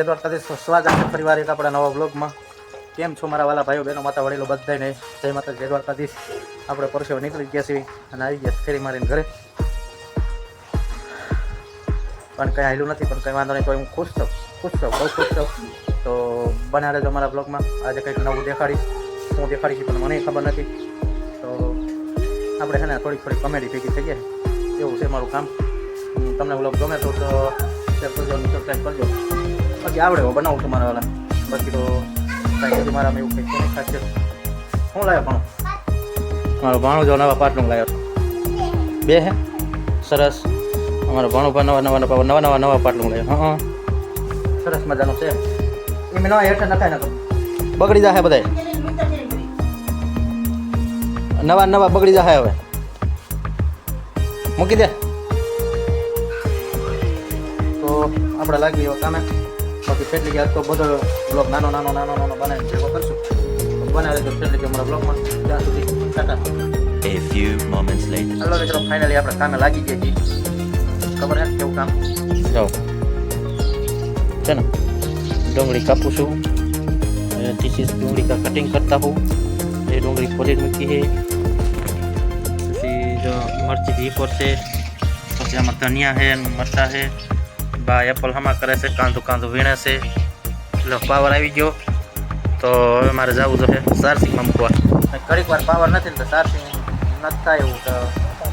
દ્વારકાધીશ, સ્વાગત છે ફરીવાર એક આપણા નવા બ્લોગમાં. કેમ છો મારા વાલા ભાઈઓ બહેનો, માતા વડીલો બધાને જય માતા જય દ્વારકાધીશ. આપણે પરસેવો નીકળી ગયા છીએ અને આવી ગયા ફેરી મારીને ઘરે. પણ કંઈ હાલ્યું નથી, પણ કંઈ વાંધો નહીં. તો હું ખુશ છું, બહુ ખુશ છું. તો બના રહેજો અમારા બ્લોગમાં. આજે કંઈક નવું દેખાડીશ, હું દેખાડીશ પણ મને ખબર નથી. તો આપણે છે ને થોડી કોમેડી ભેગી થઈ ગયા, એવું છે મારું કામ. તમને બ્લોગ ગમે તો શેર કરજો અને સબસ્ક્રાઈબ કરજો. બાકી આવડે એવો બનાવું છું મારા વાલા. બાકી તો કાંઈ બધું મારામાં એવું કંઈક નહીં ખાસ છે. શું લાવ્યો પણ મારો ભાણો જો નવા પાટલું લાવ્યો બે હે સરસ. અમારો ભાણો પર નવા પાટલું લાવ્યો. હા સરસ મજાનું છે. એ મેં નવા હેઠળ નખાય ને તો બગડી જાય બધા. નવા બગડી જાય હવે, મૂકી દે. તો આપણે લાગી એવા કામે. બાકી કેટલી કે આજ તો બધો બ્લોગ નાનો બનાવીને ભેગો કરશું. બનાવે તો કેટલી કે અમારા બ્લોગમાં. ત્યાં સુધી Tata. A few moments later. Hello મિત્રો, ફાઇનલી આપણે કામે લાગી ગયા છીએ. ખબર હે કેવું કામ? જાઓ છે ને, ડુંગળી કાપું છું. ધીસ ઇઝ डूंगली का कटिंग करता हूँ. ये डूंगली खोली મૂકી है. પછી જો મરચી ઘી પર છે. પછી આમાં ધનિયા છે, મરચા છે. બા એપલ હમા કરે છે, કાંદું વીણે છે. એટલે પાવર આવી ગયો. તો હવે મારે જવું જોઈએ ચાર્જિંગમાં મૂકવા. ઘડીક વાર પાવર નથી ને તો ચાર્જિંગ નથી થાય એવું.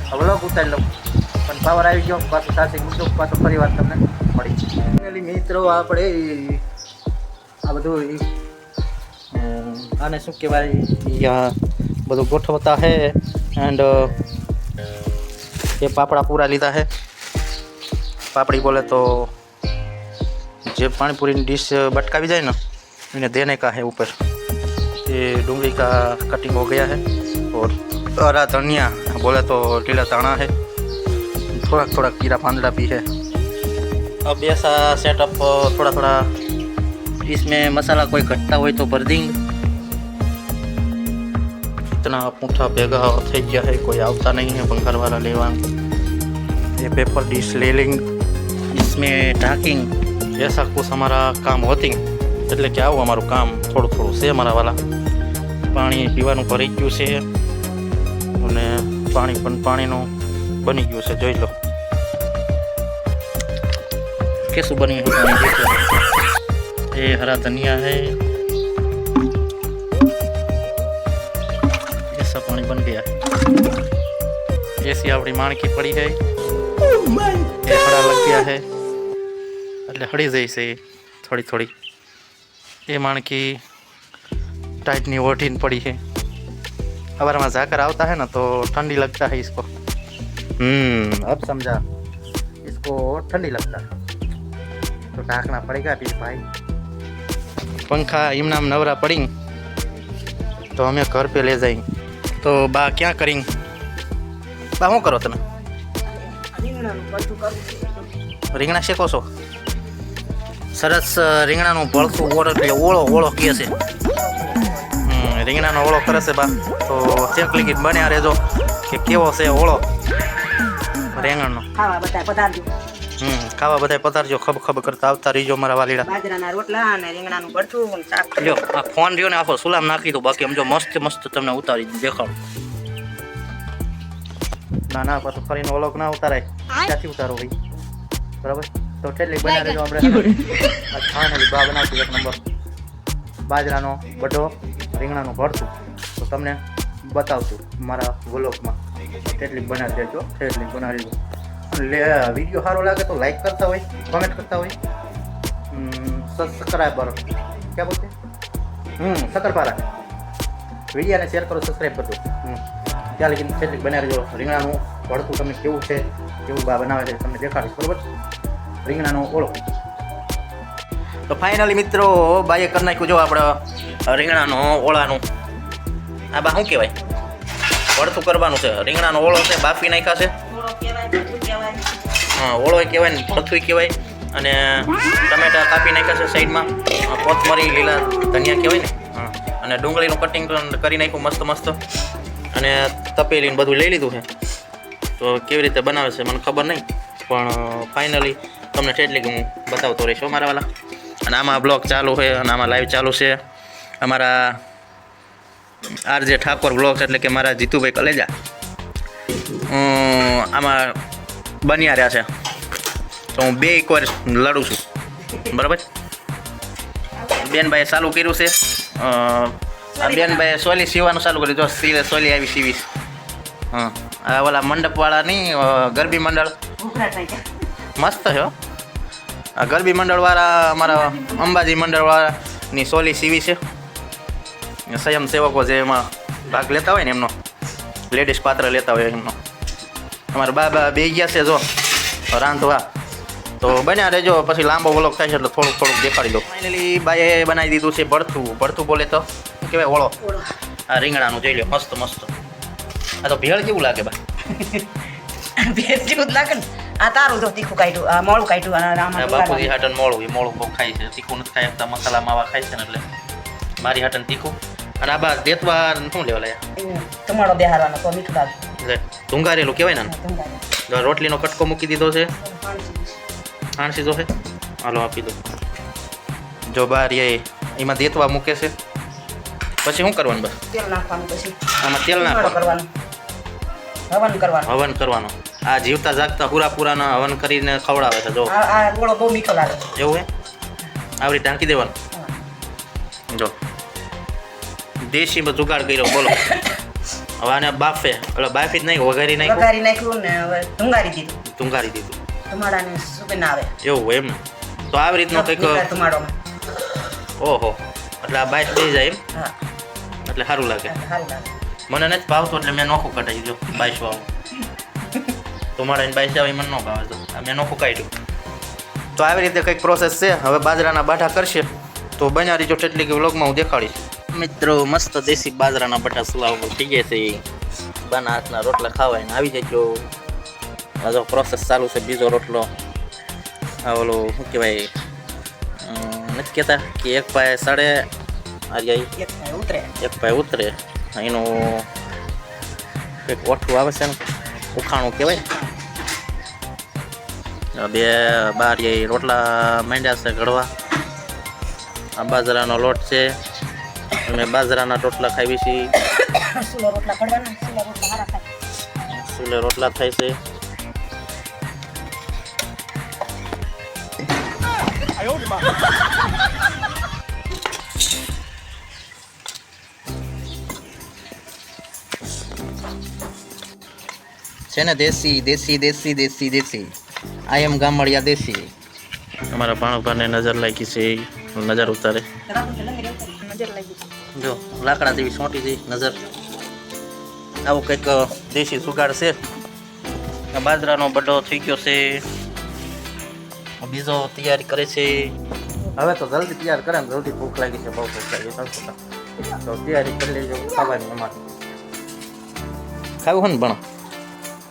તો વ્લોગ ઉતારી લઉં, પણ પાવર આવી ગયો. પાછું ચાર્જિંગ મૂકજો, પાછું ફરી વાર તમને મળી. મિત્રો આપણે આ બધું આને શું કહેવાય, બધું ગોઠવતા હે. એન્ડ ये पापड़ा पूरा लीधा है. पापड़ी बोले तो जो पानी पूरी डिश बटका भी जाए ना, इन्हें देने का है ऊपर. ये डूंगली का कटिंग हो गया है. और हरा धनिया बोले तो टीला ताना है. थोड़ा कीड़ा पांदड़ा भी है. अब ऐसा सेटअप थोड़ा इसमें मसाला कोई घटता हो तो भर देंगे. इतना पूठा भेगा થઈ ગયા है, कोई આવતા नहीं है बंगार वाला लेवा. ये पेपर डिश ले लेंगे, इसमें ढाकिंग. ऐसा कुछ हमारा काम होती. એટલે કે આવું અમારું કામ થોડું છે અમારા વાલા. પાણી પીવાનું ભરી ગયું છે અને પાણી પણ પાણીનું બની ગયું છે. જોઈ લો કેસું બની પાણી દેખો. ये हरा धनिया है. ऐसा पानी बन गया. ऐसी अपनी माणकी पड़ी है. ये हरा लग गया है એટલે હળી જાય છે થોડી. ये माणकी टाइट नहीं ओढ़ीन पड़ी है. अगर वहाँ जाकर आता है ना तो ठंडी लगता है इसको. अब समझा, इसको ठंडी लगता है तो ढाकना पड़ेगा अभी भाई. पंखा इमनाम नवरा पड़ी तो हमें घर पे ले जाएंगे. तो बा क्या करेंगे? बा શું કરો તમે? રીંગણા શેકો છો? સરસ. રીંગણાનું ભળતું ઓળો એટલે ઓળો કહે છે. રીંગણાનો ઓળો કરે છે બા. તો ચેક લીગી બન્યા રહેજો કે કેવો છે ઓળો રીંગણનો. ખાવા બધા પધારજો. ખબ કરતા આવતા રહીજો મારા વાલીડા. બાજરાના રોટલા અને રીંગણાનું ભરથું અને શાક. લ્યો આ ફોન રહ્યો ને આખો સુલામ નાખી દો. બાકી આમ જો મસ્ત તમને ઉતારી દેખાડું. ના પાછું ફરીને ઓલોક ના ઉતારાય. ક્યાંથી ઉતારો ભાઈ? બરાબર. તો કેટલી બના રહેજો. આપણે ખાવાની બા બનાવશું એક નંબર. બાજરાનો બઢો, રીંગણાનું ભરથું. તો તમને બતાવશું મારા વ્લોગમાં. કેટલી બનાવી દેજો, કેટલી બનાવી દેજો. વિડીયો સારો લાગે તો લાઈક કરતા હોય, કમેન્ટ કરતા હોય. સબસ્ક્રાઈબર ક્યાં બોલते શકરપારા વિડીયોને શેર કરો, સબસ્ક્રાઈબ કરજો. ત્યાં લગી કેટલીક બનાવી દેજો. રીંગણાનું ભરથું તમે કેવું છે, કેવું બા બનાવે છે તમને દેખાડીશ. બરાબર. રીંગણાનો ઓળો. તો ફાઇનલી મિત્રો બાઈએ કરી નાખ્યું. જો આપણે રીંગણાનો ઓળાનું આ બા શું કહેવાય, ભરથું કરવાનું છે. રીંગણાનો ઓળો છે, બાફી નાખ્યા છે. હા, ઓળો કહેવાય ને, ભરથું કહેવાય. અને ટમેટા કાપી નાખ્યા છે સાઈડમાં. કોથમરી, લીલા ધનિયા કહેવાય ને. હા, અને ડુંગળીનું કટિંગ કરી નાખ્યું મસ્ત. અને તપેલીને બધું લઈ લીધું છે. તો કેવી રીતે બનાવે છે મને ખબર નહીં, પણ ફાઇનલી તમને એટલી કે હું બતાવતો રહીશ મારા વાલા. અને આમાં બ્લોગ ચાલુ છે અને આમાં લાઈવ ચાલુ છે અમારા આરજે ઠાકોર બ્લોગ્સ એટલે કે મારા જીતુભાઈ કલેજા આમાં બન્યા રહ્યા છે તો હું બે એક વાર લડું છું બરાબર. બેનભાઈએ ચાલુ કર્યું છે બેનભાઈએ સોલી સીવાનું ચાલુ કર્યું જો સોલી આવી સીવીશ. હા આ ઓલા મંડપવાળા નહીં ગરબી મંડળ મસ્ત છે હો. આ ગરબી મંડળવાળા અમારા અંબાજી મંડળવાળાની સોલી સીવી છે. સ્વયંસેવકો જે એમાં ભાગ લેતા હોય ને એમનો લેડીઝ પાત્ર લેતા હોય એમનો અમારા બા બે ગયા છે જો રાંધવા તો બન્યા રહેજો પછી લાંબો વ્લોગ થાય છે એટલે થોડુંક દેખાડી દો. ફાઇનલી બાએ બનાવી દીધું છે ભરથું બોલે તો શું કહેવાય ઓળો. આ રીંગણાનું જોઈ લો મસ્ત આ તો ભેળ જેવું લાગે બા. ભેળ જેવું જ લાગે ને. આ તારું જો તીખું કાઢ્યું આ મોળું કાઢ્યું બાપુજી હાટન મોળું બહુ ખાય છે તીખું નથી ખાય આપતા મસાલા માવા ખાય છે ને એટલે મારી હાટન તીખું. અને આ બા દેતવા શું લેવા લાયા ટમાટો બેહારવાનો તો મીઠું લાગે એટલે ધુંગારેલું કહેવાય ને. રોટલીનો કટકો મૂકી દીધો છે હાણસી જો છે હાલો આપી દો જો બાર એમાં દેતવા મૂકે છે પછી શું કરવાનું બસ તેલ નાખવાનું પછી આમાં તેલ નાખવાનું હવન કરવાનું. આ જીવતા જાગતા પૂરાના હવન કરીને ખવડાવે છે જો આ ગોળો બહુ મીઠો લાગે એવું હે આવડી ઢાંકી દેવાનું. જો દેશી જુગાડ કર્યો બોલો. હવે આને બાફે એટલે બાફી જ નહીં વઘારી નાખ્યું ને હવે ધુંગારી દીધું ટમાટાને સુકે ના આવે એવું એમ ને. તો આવી રીતનું કંઈક ટમાટોમાં ઓહો એટલે આ બાઈસ દઈ જાય એમ હા એટલે સારું લાગે. સારું લાગે મને નથી ભાવતું એટલે મેં નોખું કઢાવી દીધું બાઈસ વાળું. ટમાટાની બાઈસ આવે મને ન ભાવે તો મેં નોખું કાઢ્યું. તો આવી રીતે કંઈક પ્રોસેસ છે. હવે બાજરાના બાઠા કરશે તો બન્યા રહીજો તેટલી કે વ્લોગમાં હું દેખાડીશ. મિત્રો મસ્ત દેશી બાજરાના બટા સુલાવ થઈ ગયા છે. બાના હાથના રોટલા ખાવાય ને આવી જજો. આ જો પ્રોસેસ ચાલુ છે બીજો રોટલો. આ ઓલો શું કહેવાય નથી કહેતા કે એક પાયે સડે એક પાયે ઉતરે એનું એક ઓઠું આવે છે ને ઉખાણું કહેવાય. બે બાર રોટલા માંડ્યા છે ઘડવા. આ બાજરાનો લોટ છે અમે બાજરાના રોટલા ખાવી છીએ. સુલે રોટલા થાય છે. છે ને દેશી આઈ એમ ગામડિયા દેશી. અમારા ભાણુભાને નજર લાગી છે નજર ઉતારે જો લાકડા જેવી સોંટી જઈ નજર. આવું કંઈક દેશી સુગાડ છે. બાજરાનો બડો થઈ ગયો છે બીજો તૈયારી કરે છે. હવે તો જલ્દી તૈયાર કરે ને જલ્દી ભૂખ લાગી છે બહુ ભૂખ લાગી છે તો તૈયારી કરી લેજો ખાવાની. અમારે ખાવું હોય ને ભણો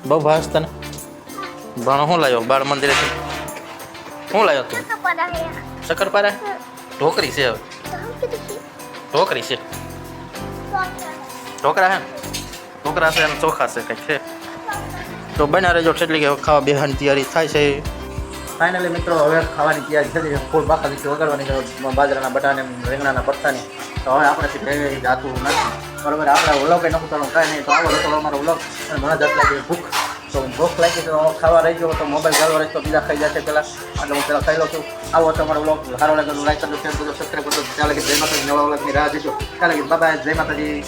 બહુ ભાસ તને ભણો શું લાવ્યો બાળ મંદિરે શું લાવ્યો તું શક્કરપારા ઢોકરી છે હવે ઢોકરી છે ઢોકરા છે ને ઢોકરા છે અને ચોખા છે કંઈક છે. તો બન્યા રહેજો એટલી કે ખાવા બેહાની તૈયારી થાય છે. ફાઇનલી મિત્રો હવે ખાવાની તૈયારી થઈ ફૂલ બાકા દીધી વગાડવાની બાજરાના બટાને રીંગણાના પત્તાની. તો હવે આપણેથી ભેગી જાતું નથી બરાબર. આપણે વ્લોગ એ નખું કરવાનું કાંઈ નહીં. તો આવો લોકો અમારો વ્લોગ અને મને જ લાગી ભૂખ તો ભૂખ લાગી તો ખાવા રહી ગયો તો મોબાઈલ ચાલુ રહી તો બીજા ખાઈ જશે પહેલાં એટલે હું પહેલાં ખાઈ લઉં છું. આવો તમારો વ્લોગ સારો લાગે તો લાઈક કરજો શેર કરજો સબસ્ક્રાઈબ કરજો. ચાલે કે જય માતાજી નવા વ્લોગની રાહ જોજો. ચાલે કે બાય જય માતાજી.